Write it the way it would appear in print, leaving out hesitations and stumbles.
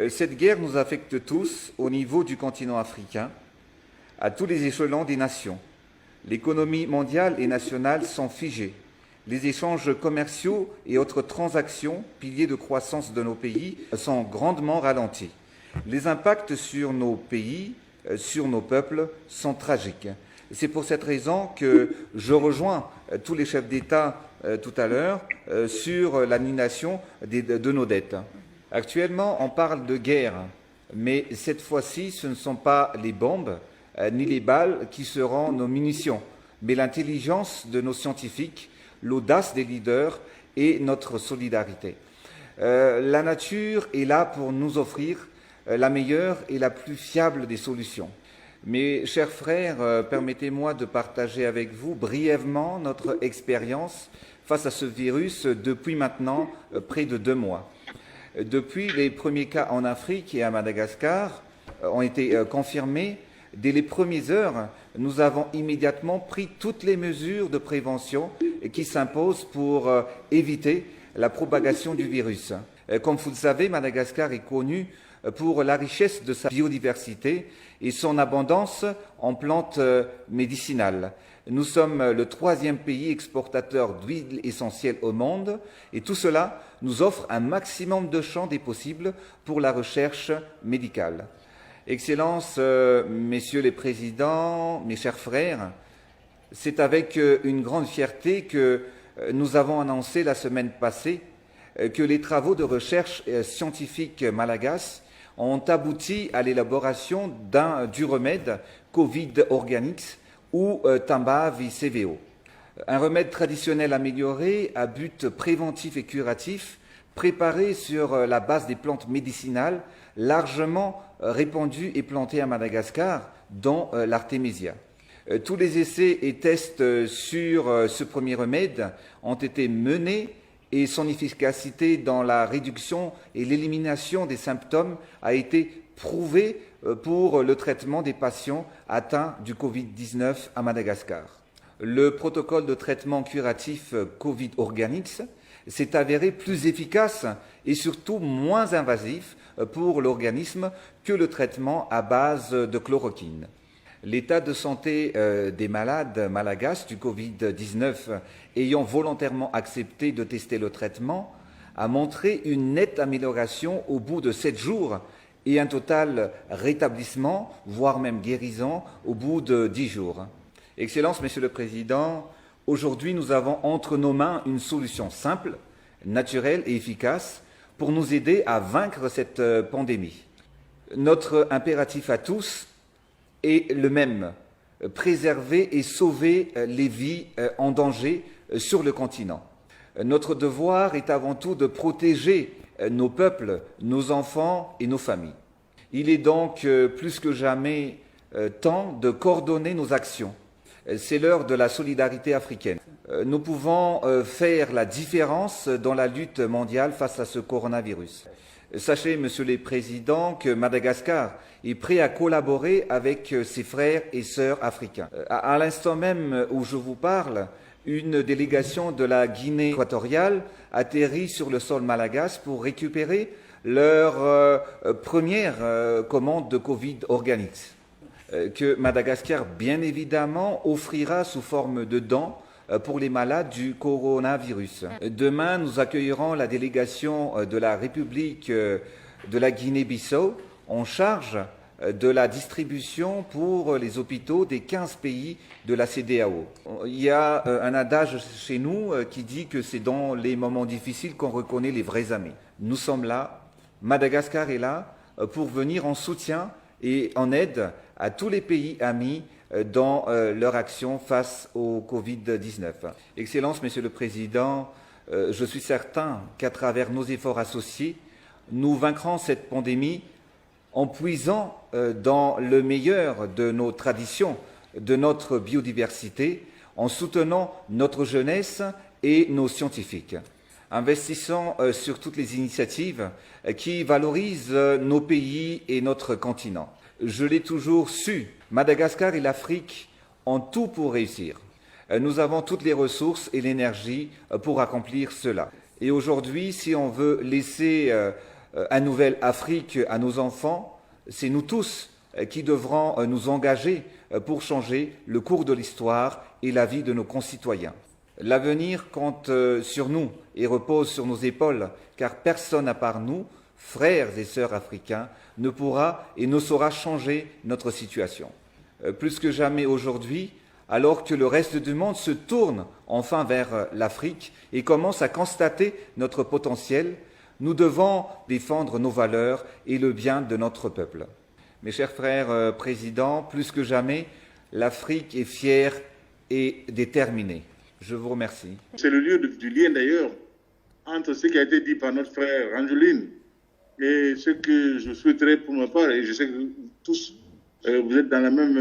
Cette guerre nous affecte tous au niveau du continent africain, à tous les échelons des nations. L'économie mondiale et nationale sont figées. Les échanges commerciaux et autres transactions, piliers de croissance de nos pays, sont grandement ralentis. Les impacts sur nos pays, sur nos peuples, sont tragiques. C'est pour cette raison que je rejoins tous les chefs d'État tout à l'heure sur l'annulation de nos dettes. Actuellement, on parle de guerre, mais cette fois-ci, ce ne sont pas les bombes ni les balles qui seront nos munitions, mais l'intelligence de nos scientifiques, l'audace des leaders et notre solidarité. La nature est là pour nous offrir la meilleure et la plus fiable des solutions. Mes chers frères, permettez-moi de partager avec vous brièvement notre expérience face à ce virus depuis maintenant près de 2 mois. Depuis les premiers cas en Afrique et à Madagascar ont été confirmés, dès les premières heures, nous avons immédiatement pris toutes les mesures de prévention qui s'imposent pour éviter la propagation du virus. Comme vous le savez, Madagascar est connu pour la richesse de sa biodiversité et son abondance en plantes médicinales. Nous sommes le 3e pays exportateur d'huile essentielle au monde et tout cela nous offre un maximum de champs des possibles pour la recherche médicale. Excellences, messieurs les présidents, mes chers frères, c'est avec une grande fierté que nous avons annoncé la semaine passée que les travaux de recherche scientifique malagasy ont abouti à l'élaboration du remède Covid Organics ou Tamba-VCVO. Un remède traditionnel amélioré à but préventif et curatif, préparé sur la base des plantes médicinales largement répandues et plantées à Madagascar, dont l'artémisia. Tous les essais et tests sur ce premier remède ont été menés et son efficacité dans la réduction et l'élimination des symptômes a été prouvée pour le traitement des patients atteints du Covid-19 à Madagascar. Le protocole de traitement curatif Covid Organics s'est avéré plus efficace et surtout moins invasif pour l'organisme que le traitement à base de chloroquine. L'état de santé des malades malagasy du Covid-19 ayant volontairement accepté de tester le traitement a montré une nette amélioration au bout de 7 jours et un total rétablissement, voire même guérison, au bout de 10 jours. Excellences, Monsieur le Président, aujourd'hui nous avons entre nos mains une solution simple, naturelle et efficace pour nous aider à vaincre cette pandémie. Notre impératif à tous est le même, préserver et sauver les vies en danger sur le continent. Notre devoir est avant tout de protéger nos peuples, nos enfants et nos familles. Il est donc plus que jamais temps de coordonner nos actions. C'est l'heure de la solidarité africaine. Nous pouvons faire la différence dans la lutte mondiale face à ce coronavirus. Sachez, Monsieur le Président, que Madagascar est prêt à collaborer avec ses frères et sœurs africains. À l'instant même où je vous parle, une délégation de la Guinée équatoriale atterrit sur le sol malagasy pour récupérer leur première commande de Covid Organics, que Madagascar, bien évidemment, offrira sous forme de dons pour les malades du coronavirus. Demain, nous accueillerons la délégation de la République de la Guinée-Bissau en charge de la distribution pour les hôpitaux des 15 pays de la CEDEAO. Il y a un adage chez nous qui dit que c'est dans les moments difficiles qu'on reconnaît les vrais amis. Nous sommes là, Madagascar est là pour venir en soutien et en aide à tous les pays amis dans leur action face au Covid-19. Excellences, Monsieur le Président, je suis certain qu'à travers nos efforts associés, nous vaincrons cette pandémie en puisant dans le meilleur de nos traditions, de notre biodiversité, en soutenant notre jeunesse et nos scientifiques. Investissons sur toutes les initiatives qui valorisent nos pays et notre continent. Je l'ai toujours su, Madagascar et l'Afrique ont tout pour réussir. Nous avons toutes les ressources et l'énergie pour accomplir cela. Et aujourd'hui, si on veut laisser une nouvelle Afrique à nos enfants, c'est nous tous qui devrons nous engager pour changer le cours de l'histoire et la vie de nos concitoyens. L'avenir compte sur nous et repose sur nos épaules, car personne à part nous, frères et sœurs africains, ne pourra et ne saura changer notre situation. Plus que jamais aujourd'hui, alors que le reste du monde se tourne enfin vers l'Afrique et commence à constater notre potentiel, nous devons défendre nos valeurs et le bien de notre peuple. Mes chers frères présidents, plus que jamais, l'Afrique est fière et déterminée. Je vous remercie. C'est le lieu du lien d'ailleurs entre ce qui a été dit par notre frère Angeline et ce que je souhaiterais pour ma part, et je sais que tous vous êtes dans la même